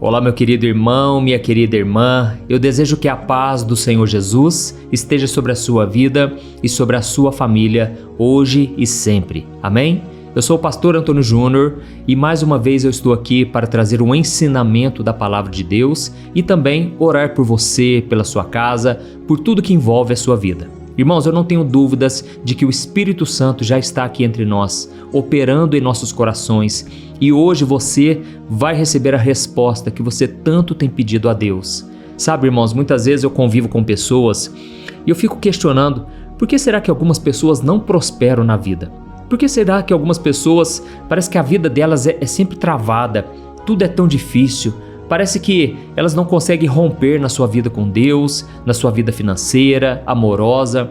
Olá, meu querido irmão, minha querida irmã. Eu desejo que a paz do Senhor Jesus esteja sobre a sua vida e sobre a sua família, hoje e sempre. Amém? Eu sou o pastor Antônio Júnior e mais uma vez eu estou aqui para trazer um ensinamento da palavra de Deus e também orar por você, pela sua casa, por tudo que envolve a sua vida. Irmãos, eu não tenho dúvidas de que o Espírito Santo já está aqui entre nós, operando em nossos corações, e hoje você vai receber a resposta que você tanto tem pedido a Deus. Sabe, irmãos, muitas vezes eu convivo com pessoas e eu fico questionando, por que será que algumas pessoas não prosperam na vida? Por que será que algumas pessoas, parece que a vida delas é sempre travada, tudo é tão difícil? Parece que elas não conseguem romper na sua vida com Deus, na sua vida financeira, amorosa.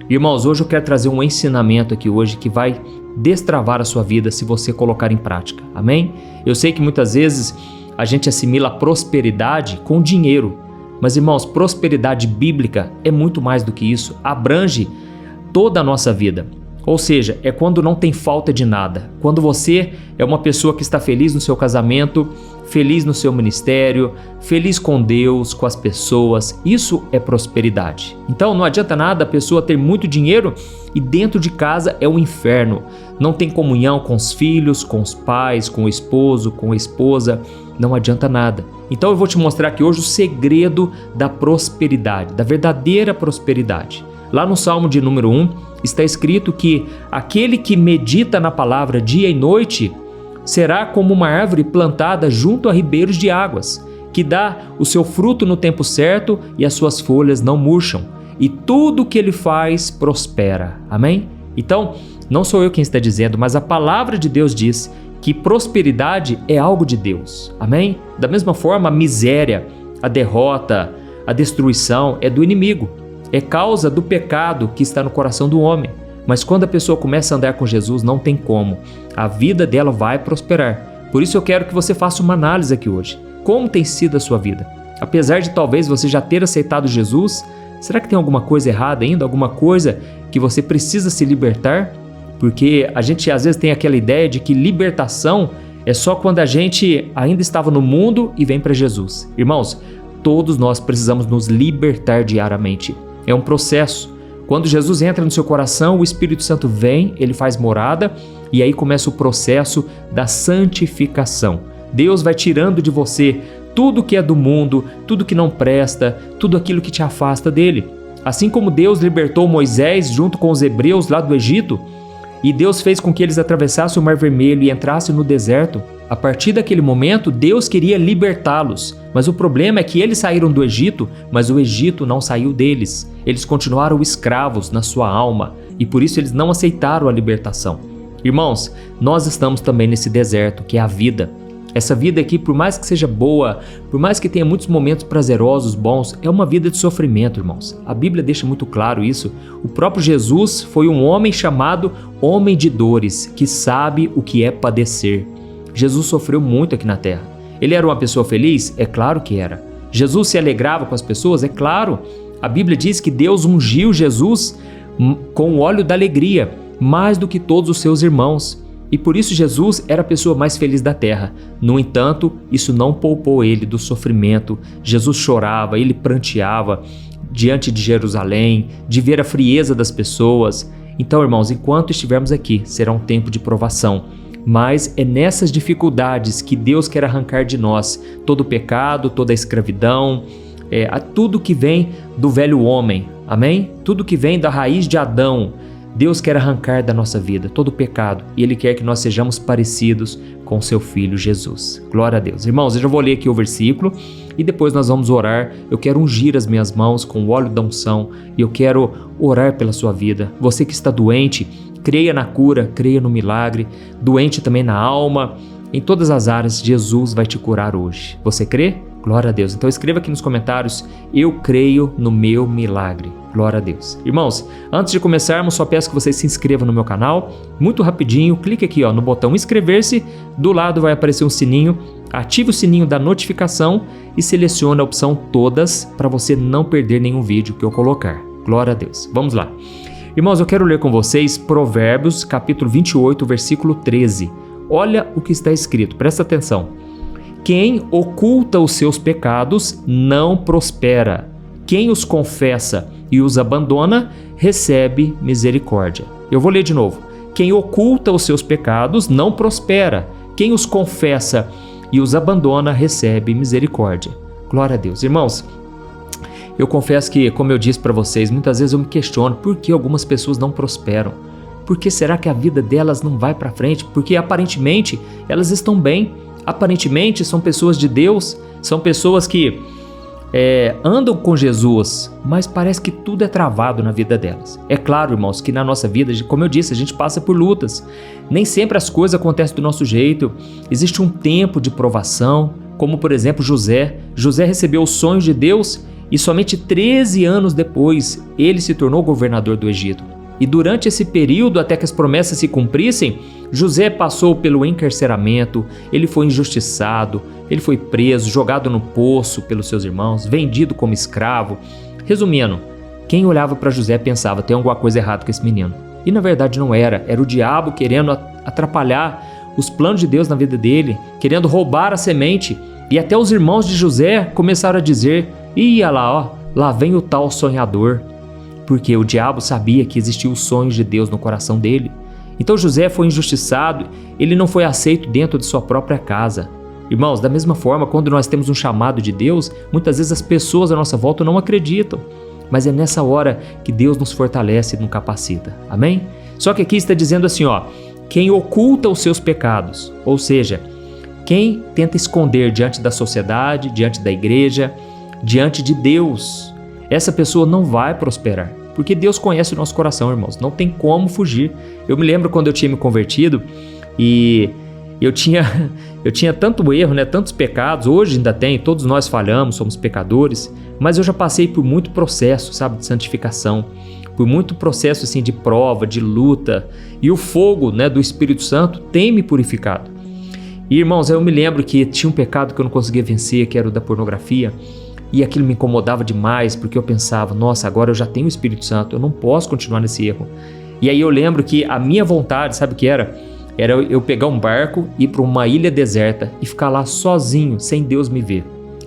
Irmãos, hoje eu quero trazer um ensinamento aqui hoje que vai destravar a sua vida se você colocar em prática. Amém? Eu sei que muitas vezes a gente assimila a prosperidade com dinheiro. Mas, irmãos, prosperidade bíblica é muito mais do que isso. Abrange toda a nossa vida. Ou seja, é quando não tem falta de nada. Quando você é uma pessoa que está feliz no seu casamento, feliz no seu ministério, feliz com Deus, com as pessoas, isso é prosperidade. Então não adianta nada a pessoa ter muito dinheiro e dentro de casa é um inferno. Não tem comunhão com os filhos, com os pais, com o esposo, com a esposa, não adianta nada. Então eu vou te mostrar aqui hoje o segredo da prosperidade, da verdadeira prosperidade. Lá no Salmo de número 1, está escrito que aquele que medita na palavra dia e noite será como uma árvore plantada junto a ribeiros de águas, que dá o seu fruto no tempo certo e as suas folhas não murcham, e tudo que ele faz prospera. Amém? Então, não sou eu quem está dizendo, mas a palavra de Deus diz que prosperidade é algo de Deus. Amém? Da mesma forma, a miséria, a derrota, a destruição é do inimigo. É causa do pecado que está no coração do homem. Mas quando a pessoa começa a andar com Jesus, não tem como. A vida dela vai prosperar. Por isso eu quero que você faça uma análise aqui hoje. Como tem sido a sua vida? Apesar de talvez você já ter aceitado Jesus, será que tem alguma coisa errada ainda? Alguma coisa que você precisa se libertar? Porque a gente às vezes tem aquela ideia de que libertação é só quando a gente ainda estava no mundo e vem para Jesus. Irmãos, todos nós precisamos nos libertar diariamente. É um processo. Quando Jesus entra no seu coração, o Espírito Santo vem, ele faz morada e aí começa o processo da santificação. Deus vai tirando de você tudo que é do mundo, tudo que não presta, tudo aquilo que te afasta dele. Assim como Deus libertou Moisés junto com os hebreus lá do Egito, e Deus fez com que eles atravessassem o Mar Vermelho e entrassem no deserto, a partir daquele momento Deus queria libertá-los. Mas o problema é que eles saíram do Egito, mas o Egito não saiu deles. Eles continuaram escravos na sua alma e por isso eles não aceitaram a libertação. Irmãos, nós estamos também nesse deserto que é a vida. Essa vida aqui, por mais que seja boa, por mais que tenha muitos momentos prazerosos, bons, é uma vida de sofrimento, irmãos. A Bíblia deixa muito claro isso. O próprio Jesus foi um homem chamado homem de dores, que sabe o que é padecer. Jesus sofreu muito aqui na terra. Ele era uma pessoa feliz? É claro que era. Jesus se alegrava com as pessoas? É claro. A Bíblia diz que Deus ungiu Jesus com o óleo da alegria, mais do que todos os seus irmãos. E por isso Jesus era a pessoa mais feliz da terra. No entanto, isso não poupou ele do sofrimento. Jesus chorava, ele pranteava diante de Jerusalém, de ver a frieza das pessoas. Então, irmãos, enquanto estivermos aqui, será um tempo de provação. Mas é nessas dificuldades que Deus quer arrancar de nós todo o pecado, toda a escravidão, tudo que vem do velho homem. Amém? Tudo que vem da raiz de Adão. Deus quer arrancar da nossa vida todo o pecado e Ele quer que nós sejamos parecidos com seu Filho Jesus. Glória a Deus. Irmãos, eu já vou ler aqui o versículo e depois nós vamos orar. Eu quero ungir as minhas mãos com o óleo da unção e eu quero orar pela sua vida. Você que está doente, creia na cura, creia no milagre. Doente também na alma, em todas as áreas, Jesus vai te curar hoje. Você crê? Glória a Deus. Então escreva aqui nos comentários, eu creio no meu milagre. Glória a Deus. Irmãos, antes de começarmos, só peço que vocês se inscrevam no meu canal. Muito rapidinho, clique aqui no botão inscrever-se. Do lado vai aparecer um sininho. Ative o sininho da notificação e selecione a opção todas para você não perder nenhum vídeo que eu colocar. Glória a Deus. Vamos lá. Irmãos, eu quero ler com vocês Provérbios, capítulo 28, versículo 13. Olha o que está escrito, presta atenção. Quem oculta os seus pecados não prospera. Quem os confessa e os abandona, recebe misericórdia. Eu vou ler de novo. Quem oculta os seus pecados não prospera. Quem os confessa e os abandona, recebe misericórdia. Glória a Deus. Irmãos, eu confesso que, como eu disse para vocês, muitas vezes eu me questiono por que algumas pessoas não prosperam. Por que será que a vida delas não vai para frente? Porque aparentemente elas estão bem. Aparentemente são pessoas de Deus, são pessoas que andam com Jesus, mas parece que tudo é travado na vida delas. É claro, irmãos, que na nossa vida, como eu disse, a gente passa por lutas. Nem sempre as coisas acontecem do nosso jeito. Existe um tempo de provação, como por exemplo José. José recebeu os sonhos de Deus e somente 13 anos depois ele se tornou governador do Egito. E durante esse período, até que as promessas se cumprissem, José passou pelo encarceramento, ele foi injustiçado, ele foi preso, jogado no poço pelos seus irmãos, vendido como escravo. Resumindo, quem olhava para José pensava, tem alguma coisa errada com esse menino. E na verdade não era, era o diabo querendo atrapalhar os planos de Deus na vida dele, querendo roubar a semente. E até os irmãos de José começaram a dizer, ia lá, ó, lá vem o tal sonhador. Porque o diabo sabia que existiam os sonhos de Deus no coração dele. Então José foi injustiçado, ele não foi aceito dentro de sua própria casa. Irmãos, da mesma forma, quando nós temos um chamado de Deus, muitas vezes as pessoas à nossa volta não acreditam. Mas é nessa hora que Deus nos fortalece e nos capacita. Amém? Só que aqui está dizendo assim, ó, quem oculta os seus pecados, ou seja, quem tenta esconder diante da sociedade, diante da igreja, diante de Deus, essa pessoa não vai prosperar. Porque Deus conhece o nosso coração, irmãos. Não tem como fugir. Eu me lembro quando eu tinha me convertido e eu tinha tanto erro, né? Tantos pecados. Hoje ainda tem, todos nós falhamos, somos pecadores. Mas eu já passei por muito processo, sabe, de santificação. Por muito processo assim de prova, de luta. E o fogo, né, do Espírito Santo tem me purificado. E, irmãos, eu me lembro que tinha um pecado que eu não conseguia vencer, que era o da pornografia. E aquilo me incomodava demais, porque eu pensava, nossa, agora eu já tenho o Espírito Santo, eu não posso continuar nesse erro. E aí eu lembro que a minha vontade, sabe o que era? Era eu pegar um barco, ir para uma ilha deserta e ficar lá sozinho, sem Deus me ver.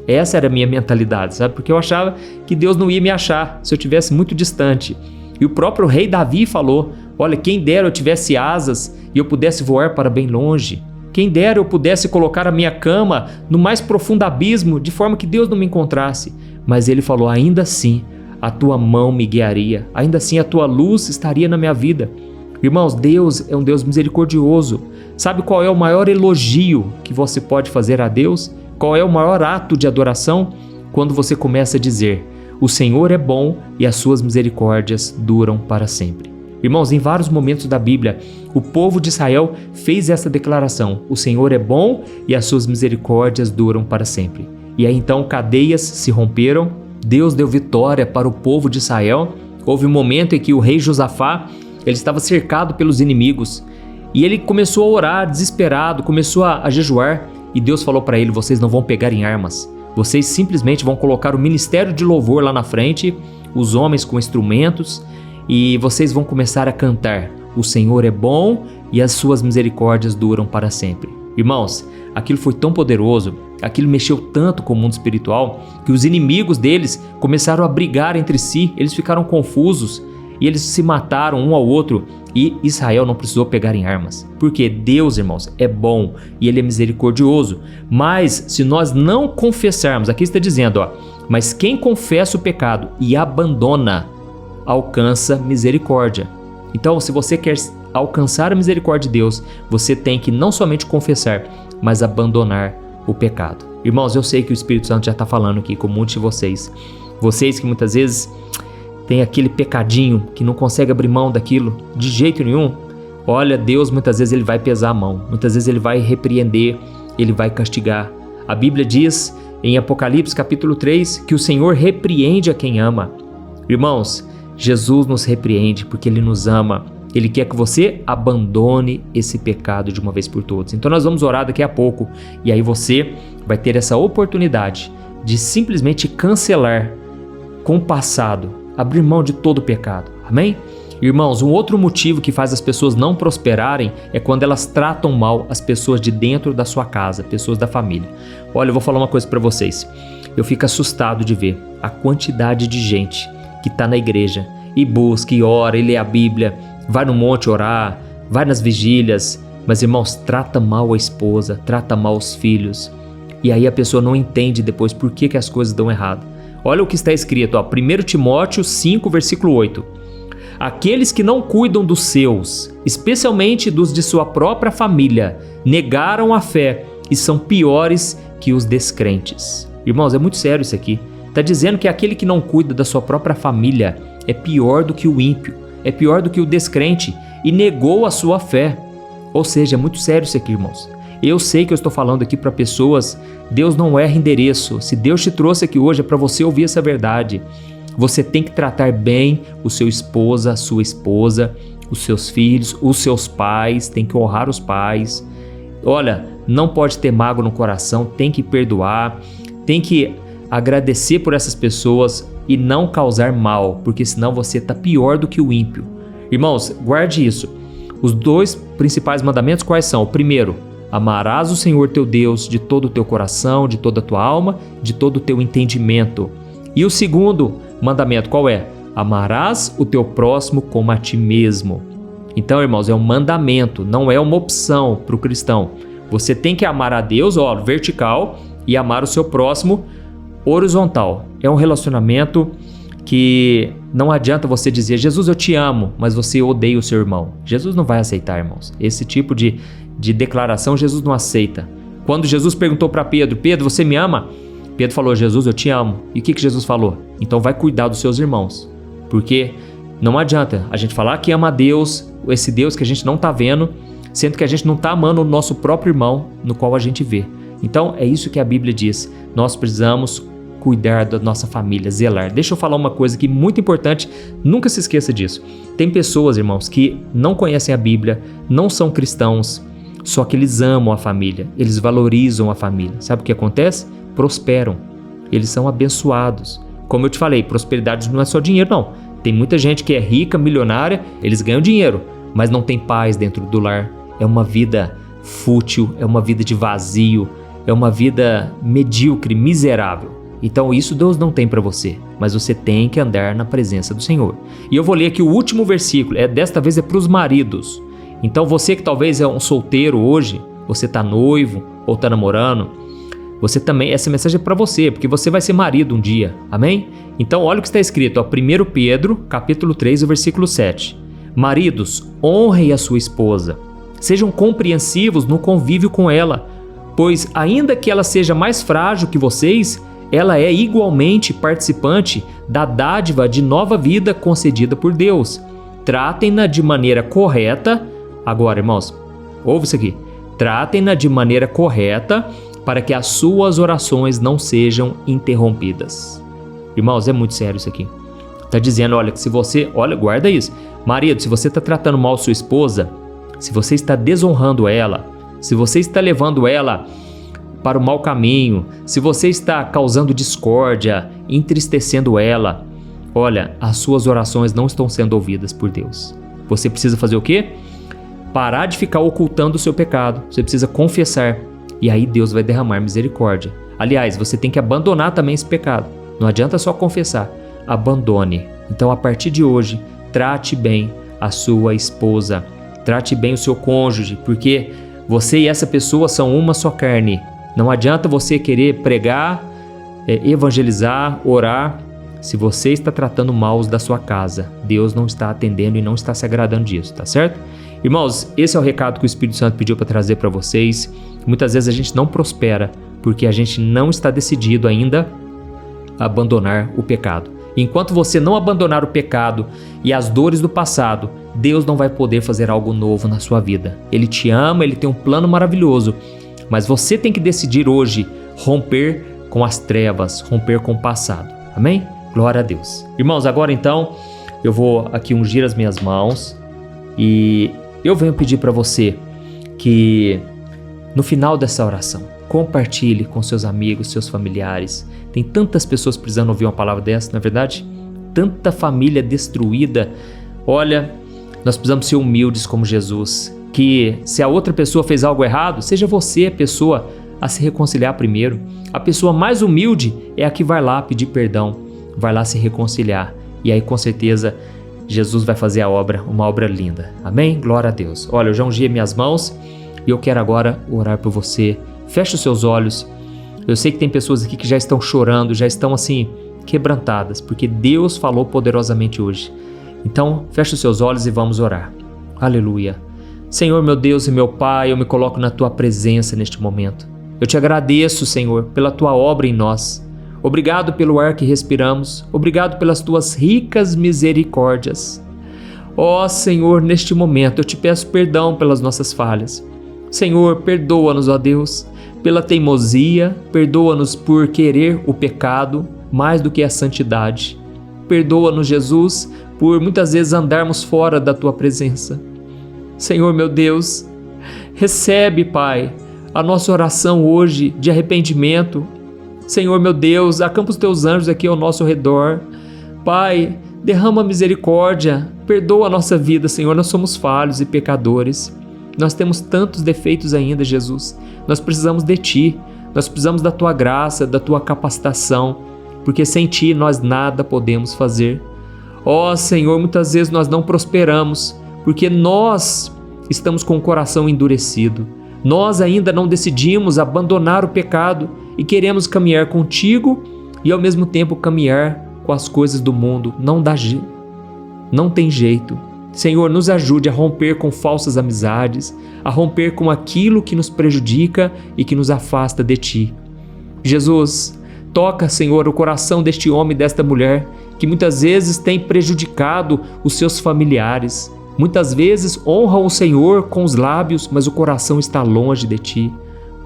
Essa era a minha mentalidade, sabe? Porque eu achava que Deus não ia me achar se eu estivesse muito distante. E o próprio rei Davi falou, olha, quem dera eu tivesse asas e eu pudesse voar para bem longe. Quem dera eu pudesse colocar a minha cama no mais profundo abismo, de forma que Deus não me encontrasse. Mas ele falou, ainda assim, a tua mão me guiaria. Ainda assim, a tua luz estaria na minha vida. Irmãos, Deus é um Deus misericordioso. Sabe qual é o maior elogio que você pode fazer a Deus? Qual é o maior ato de adoração? Quando você começa a dizer, o Senhor é bom e as suas misericórdias duram para sempre. Irmãos, em vários momentos da Bíblia, o povo de Israel fez essa declaração, o Senhor é bom e as suas misericórdias duram para sempre. E aí então cadeias se romperam, Deus deu vitória para o povo de Israel. Houve um momento em que o rei Josafá, ele estava cercado pelos inimigos e ele começou a orar desesperado, começou a jejuar e Deus falou para ele, vocês não vão pegar em armas, vocês simplesmente vão colocar o ministério de louvor lá na frente, os homens com instrumentos, e vocês vão começar a cantar, o Senhor é bom e as suas misericórdias duram para sempre. Irmãos, aquilo foi tão poderoso, aquilo mexeu tanto com o mundo espiritual, que os inimigos deles começaram a brigar entre si, eles ficaram confusos e eles se mataram um ao outro e Israel não precisou pegar em armas. Porque Deus, irmãos, é bom e Ele é misericordioso. Mas se nós não confessarmos, aqui está dizendo, ó, mas quem confessa o pecado e abandona, alcança misericórdia. Então, se você quer alcançar a misericórdia de Deus, você tem que não somente confessar, mas abandonar o pecado. Irmãos, eu sei que o Espírito Santo já está falando aqui com muitos de vocês. Vocês que muitas vezes têm aquele pecadinho, que não consegue abrir mão daquilo de jeito nenhum. Olha, Deus muitas vezes Ele vai pesar a mão, muitas vezes Ele vai repreender, Ele vai castigar. A Bíblia diz em Apocalipse capítulo 3 que o Senhor repreende a quem ama. Irmãos, Jesus nos repreende porque Ele nos ama. Ele quer que você abandone esse pecado de uma vez por todas. Então nós vamos orar daqui a pouco e aí você vai ter essa oportunidade de simplesmente cancelar com o passado, abrir mão de todo o pecado. Amém? Irmãos, um outro motivo que faz as pessoas não prosperarem é quando elas tratam mal as pessoas de dentro da sua casa, pessoas da família. Olha, eu vou falar uma coisa para vocês. Eu fico assustado de ver a quantidade de gente que está na igreja e busca, e ora, e lê a Bíblia, vai no monte orar, vai nas vigílias, mas, irmãos, trata mal a esposa, trata mal os filhos. E aí a pessoa não entende depois por que as coisas dão errado. Olha o que está escrito, 1 Timóteo 5, versículo 8. Aqueles que não cuidam dos seus, especialmente dos de sua própria família, negaram a fé e são piores que os descrentes. Irmãos, é muito sério isso aqui. Está dizendo que aquele que não cuida da sua própria família é pior do que o ímpio, é pior do que o descrente e negou a sua fé. Ou seja, é muito sério isso aqui, irmãos. Eu sei que eu estou falando aqui para pessoas, Deus não erra endereço. Se Deus te trouxe aqui hoje é para você ouvir essa verdade. Você tem que tratar bem o seu esposa, a sua esposa, os seus filhos, os seus pais, tem que honrar os pais. Olha, não pode ter mágoa no coração, tem que perdoar, tem que agradecer por essas pessoas e não causar mal, porque senão você está pior do que o ímpio. Irmãos, guarde isso. Os 2 principais mandamentos quais são? O primeiro, amarás o Senhor teu Deus de todo o teu coração, de toda a tua alma, de todo o teu entendimento. E o segundo mandamento qual é? Amarás o teu próximo como a ti mesmo. Então, irmãos, é um mandamento, não é uma opção para o cristão. Você tem que amar a Deus, vertical, e amar o seu próximo horizontal. É um relacionamento que não adianta você dizer, Jesus, eu te amo, mas você odeia o seu irmão. Jesus não vai aceitar, irmãos. Esse tipo de declaração Jesus não aceita. Quando Jesus perguntou para Pedro, Pedro, você me ama? Pedro falou, Jesus, eu te amo. E o que Jesus falou? Então vai cuidar dos seus irmãos. Porque não adianta a gente falar que ama a Deus, esse Deus que a gente não está vendo, sendo que a gente não está amando o nosso próprio irmão no qual a gente vê. Então é isso que a Bíblia diz. Nós precisamos cuidar da nossa família, zelar. Deixa eu falar uma coisa aqui muito importante, nunca se esqueça disso. Tem pessoas, irmãos, que não conhecem a Bíblia, não são cristãos, só que eles amam a família, eles valorizam a família. Sabe o que acontece? Prosperam, eles são abençoados. Como eu te falei, prosperidade não é só dinheiro, não. Tem muita gente que é rica, milionária, eles ganham dinheiro, mas não tem paz dentro do lar. É uma vida fútil, é uma vida de vazio, é uma vida medíocre, miserável. Então isso Deus não tem para você, mas você tem que andar na presença do Senhor. E eu vou ler aqui o último versículo, desta vez é para os maridos. Então você que talvez é um solteiro hoje, você está noivo ou está namorando, você também, essa mensagem é para você, porque você vai ser marido um dia, amém? Então olha o que está escrito, 1 Pedro, capítulo 3, o versículo 7. Maridos, honrem a sua esposa, sejam compreensivos no convívio com ela, pois ainda que ela seja mais frágil que vocês, ela é igualmente participante da dádiva de nova vida concedida por Deus. Tratem-na de maneira correta. Agora, irmãos, ouve isso aqui. Tratem-na de maneira correta para que as suas orações não sejam interrompidas. Irmãos, é muito sério isso aqui. Está dizendo, olha, que se você... Olha, guarda isso. Marido, se você está tratando mal sua esposa, se você está desonrando ela, se você está levando ela para o mau caminho, se você está causando discórdia, entristecendo ela, olha, as suas orações não estão sendo ouvidas por Deus. Você precisa fazer o quê? Parar de ficar ocultando o seu pecado. Você precisa confessar. E aí Deus vai derramar misericórdia. Aliás, você tem que abandonar também esse pecado. Não adianta só confessar. Abandone. Então, a partir de hoje, trate bem a sua esposa. Trate bem o seu cônjuge, porque você e essa pessoa são uma só carne. Não adianta você querer pregar, evangelizar, orar, se você está tratando mal os da sua casa. Deus não está atendendo e não está se agradando disso, tá certo? Irmãos, esse é o recado que o Espírito Santo pediu para trazer para vocês. Muitas vezes a gente não prospera porque a gente não está decidido ainda a abandonar o pecado. Enquanto você não abandonar o pecado e as dores do passado, Deus não vai poder fazer algo novo na sua vida. Ele te ama, Ele tem um plano maravilhoso, mas você tem que decidir hoje romper com as trevas, romper com o passado. Amém? Glória a Deus. Irmãos, agora então eu vou aqui ungir as minhas mãos e eu venho pedir para você que no final dessa oração, compartilhe com seus amigos, seus familiares. Tem tantas pessoas precisando ouvir uma palavra dessa, não é verdade? Tanta família destruída Olha, nós precisamos ser humildes como Jesus, que se a outra pessoa fez algo errado, seja você a pessoa a se reconciliar primeiro. A pessoa mais humilde é a que vai lá pedir perdão, vai lá se reconciliar. E aí com certeza Jesus vai fazer a obra, uma obra linda. Amém? Glória a Deus. Olha, eu já ungi minhas mãos e eu quero agora orar por você. Feche os seus olhos. Eu sei que tem pessoas aqui que já estão chorando, já estão assim quebrantadas, porque Deus falou poderosamente hoje. Então, feche os seus olhos e vamos orar. Aleluia. Senhor, meu Deus e meu Pai, eu me coloco na Tua presença neste momento. Eu te agradeço, Senhor, pela Tua obra em nós. Obrigado pelo ar que respiramos. Obrigado pelas Tuas ricas misericórdias. Ó Senhor, neste momento eu te peço perdão pelas nossas falhas. Senhor, perdoa-nos, ó Deus, pela teimosia, perdoa-nos por querer o pecado mais do que a santidade. Perdoa-nos, Jesus, por muitas vezes andarmos fora da Tua presença. Senhor, meu Deus, recebe, Pai, a nossa oração hoje de arrependimento. Senhor, meu Deus, acampa os Teus anjos aqui ao nosso redor. Pai, derrama misericórdia, perdoa a nossa vida, Senhor, nós somos falhos e pecadores. Nós temos tantos defeitos ainda, Jesus. Nós precisamos de Ti, nós precisamos da Tua graça, da Tua capacitação, porque sem Ti nós nada podemos fazer. Ó Senhor, muitas vezes nós não prosperamos, porque nós estamos com o coração endurecido. Nós ainda não decidimos abandonar o pecado e queremos caminhar contigo e ao mesmo tempo caminhar com as coisas do mundo. Não tem jeito. Senhor, nos ajude a romper com falsas amizades, a romper com aquilo que nos prejudica e que nos afasta de Ti. Jesus, toca, Senhor, o coração deste homem e desta mulher que muitas vezes tem prejudicado os seus familiares. Muitas vezes honram o Senhor com os lábios, mas o coração está longe de Ti.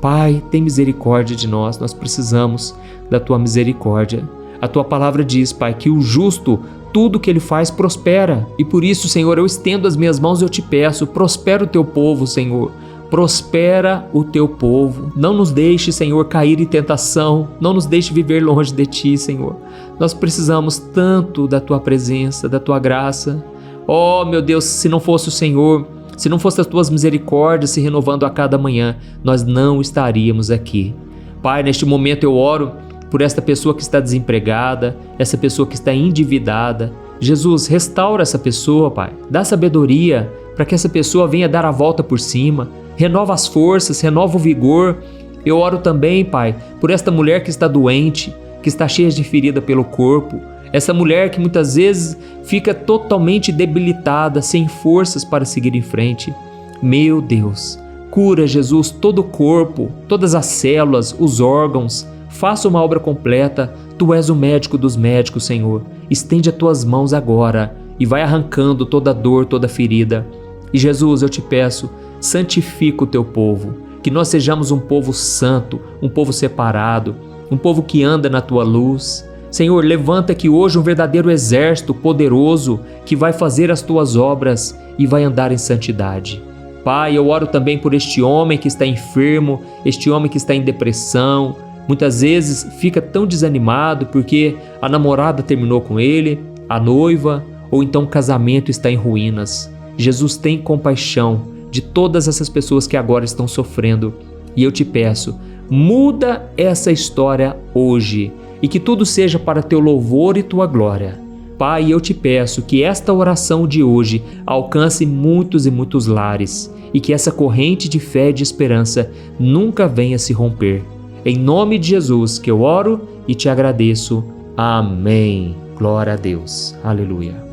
Pai, tem misericórdia de nós, nós precisamos da Tua misericórdia. A Tua palavra diz, Pai, que o justo, tudo que ele faz prospera. E por isso, Senhor, eu estendo as minhas mãos e eu te peço, prospera o Teu povo, Senhor. Prospera o Teu povo. Não nos deixe, Senhor, cair em tentação. Não nos deixe viver longe de Ti, Senhor. Nós precisamos tanto da Tua presença, da Tua graça. Oh, meu Deus, se não fosse o Senhor, se não fosse as Tuas misericórdias se renovando a cada manhã, nós não estaríamos aqui. Pai, neste momento eu oro por esta pessoa que está desempregada, essa pessoa que está endividada. Jesus, restaura essa pessoa, Pai. Dá sabedoria para que essa pessoa venha dar a volta por cima. Renova as forças, renova o vigor. Eu oro também, Pai, por esta mulher que está doente, que está cheia de ferida pelo corpo. Essa mulher que muitas vezes fica totalmente debilitada, sem forças para seguir em frente. Meu Deus, cura, Jesus, todo o corpo, todas as células, os órgãos. Faça uma obra completa. Tu és o médico dos médicos, Senhor. Estende as Tuas mãos agora e vai arrancando toda dor, toda ferida. E Jesus, eu te peço, santifica o Teu povo, que nós sejamos um povo santo, um povo separado, um povo que anda na Tua luz. Senhor, levanta aqui hoje um verdadeiro exército poderoso que vai fazer as Tuas obras e vai andar em santidade. Pai, eu oro também por este homem que está enfermo, este homem que está em depressão. Muitas vezes fica tão desanimado porque a namorada terminou com ele, a noiva, ou então o casamento está em ruínas. Jesus, tem compaixão de todas essas pessoas que agora estão sofrendo. E eu te peço, muda essa história hoje e que tudo seja para Teu louvor e Tua glória. Pai, eu te peço que esta oração de hoje alcance muitos e muitos lares e que essa corrente de fé e de esperança nunca venha se romper. Em nome de Jesus que eu oro e te agradeço. Amém. Glória a Deus. Aleluia.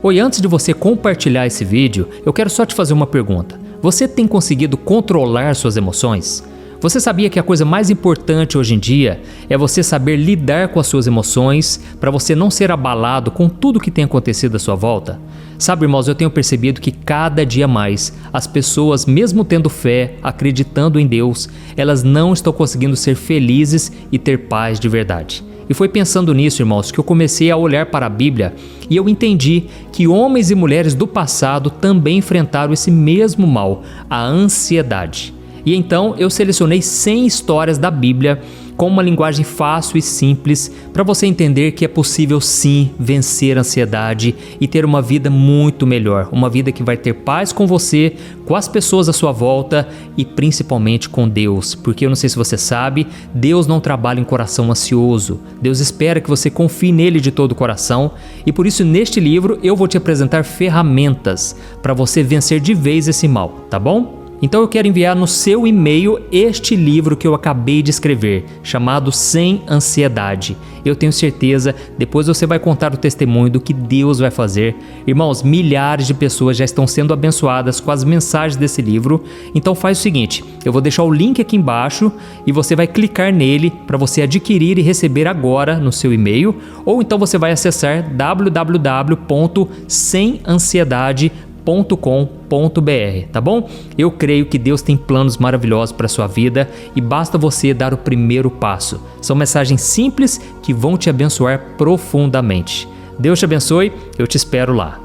Oi, antes de você compartilhar esse vídeo, eu quero só te fazer uma pergunta. Você tem conseguido controlar suas emoções? Você sabia que a coisa mais importante hoje em dia é você saber lidar com as suas emoções para você não ser abalado com tudo que tem acontecido à sua volta? Sabe, irmãos, eu tenho percebido que cada dia mais as pessoas, mesmo tendo fé, acreditando em Deus, elas não estão conseguindo ser felizes e ter paz de verdade. E foi pensando nisso, irmãos, que eu comecei a olhar para a Bíblia e eu entendi que homens e mulheres do passado também enfrentaram esse mesmo mal, a ansiedade. E então eu selecionei 100 histórias da Bíblia com uma linguagem fácil e simples para você entender que é possível sim vencer a ansiedade e ter uma vida muito melhor, uma vida que vai ter paz com você, com as pessoas à sua volta e principalmente com Deus, porque eu não sei se você sabe, Deus não trabalha em coração ansioso. Deus espera que você confie nele de todo o coração e por isso neste livro eu vou te apresentar ferramentas para você vencer de vez esse mal, tá bom? Então eu quero enviar no seu e-mail este livro que eu acabei de escrever, chamado Sem Ansiedade. Eu tenho certeza, depois você vai contar o testemunho do que Deus vai fazer. Irmãos, milhares de pessoas já estão sendo abençoadas com as mensagens desse livro. Então faz o seguinte, eu vou deixar o link aqui embaixo e você vai clicar nele para você adquirir e receber agora no seu e-mail. Ou então você vai acessar www.semansiedade.com.br, tá bom? Eu creio que Deus tem planos maravilhosos para a sua vida e basta você dar o primeiro passo. São mensagens simples que vão te abençoar profundamente. Deus te abençoe, eu te espero lá.